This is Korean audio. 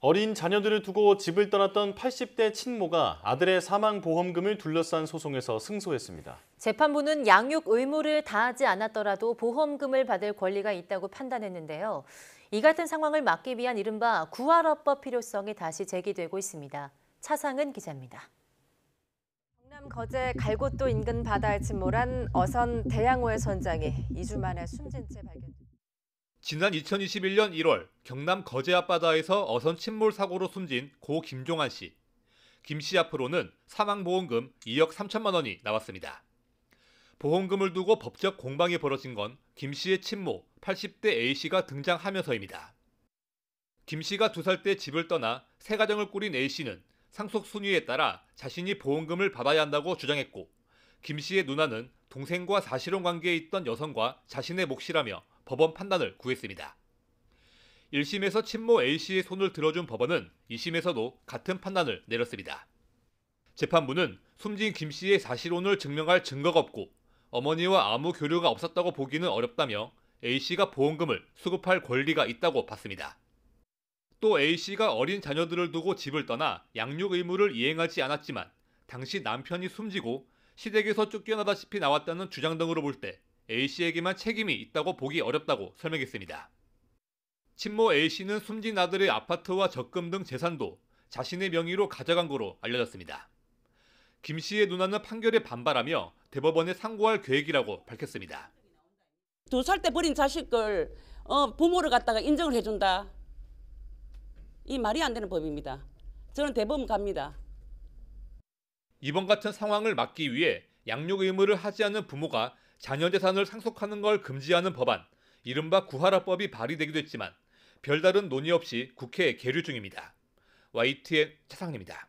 어린 자녀들을 두고 집을 떠났던 80대 친모가 아들의 사망보험금을 둘러싼 소송에서 승소했습니다. 재판부는 양육 의무를 다하지 않았더라도 보험금을 받을 권리가 있다고 판단했는데요. 이 같은 상황을 막기 위한 이른바 구할업법 필요성이 다시 제기되고 있습니다. 차상은 기자입니다. 경남 거제 갈곶도 인근 바다에 침몰한 어선 대양호의 선장이 2주 만에 숨진 채 발견됐습니다. 지난 2021년 1월 경남 거제 앞바다에서 어선 침몰 사고로 숨진 고 김종환 씨. 김 씨 앞으로는 사망보험금 2억 3천만 원이 나왔습니다. 보험금을 두고 법적 공방이 벌어진 건 김 씨의 친모 80대 A 씨가 등장하면서입니다. 김 씨가 2살 때 집을 떠나 새 가정을 꾸린 A 씨는 상속 순위에 따라 자신이 보험금을 받아야 한다고 주장했고, 김 씨의 누나는 동생과 사실혼 관계에 있던 여성과 자신의 몫이라며 법원 판단을 구했습니다. 1심에서 친모 A씨의 손을 들어준 법원은 2심에서도 같은 판단을 내렸습니다. 재판부는 숨진 김씨의 사실혼을 증명할 증거가 없고 어머니와 아무 교류가 없었다고 보기는 어렵다며 A씨가 보험금을 수급할 권리가 있다고 봤습니다. 또 A씨가 어린 자녀들을 두고 집을 떠나 양육 의무를 이행하지 않았지만 당시 남편이 숨지고 시댁에서 쫓겨나다시피 나왔다는 주장 등으로 볼 때 A씨에게만 책임이 있다고 보기 어렵다고 설명했습니다. 친모 A씨는 숨진 아들의 아파트와 적금 등 재산도 자신의 명의로 가져간 거로 알려졌습니다. 김 씨의 누나는 판결에 반발하며 대법원에 상고할 계획이라고 밝혔습니다. 2살 때 버린 자식을 부모를 갖다가 인정을 해준다. 이 말이 안 되는 법입니다. 저는 대법원 갑니다. 이번 같은 상황을 막기 위해 양육 의무를 하지 않는 부모가 자녀 재산을 상속하는 걸 금지하는 법안, 이른바 구할업법이 발의되기도 했지만 별다른 논의 없이 국회에 계류 중입니다. YTN 차상입니다.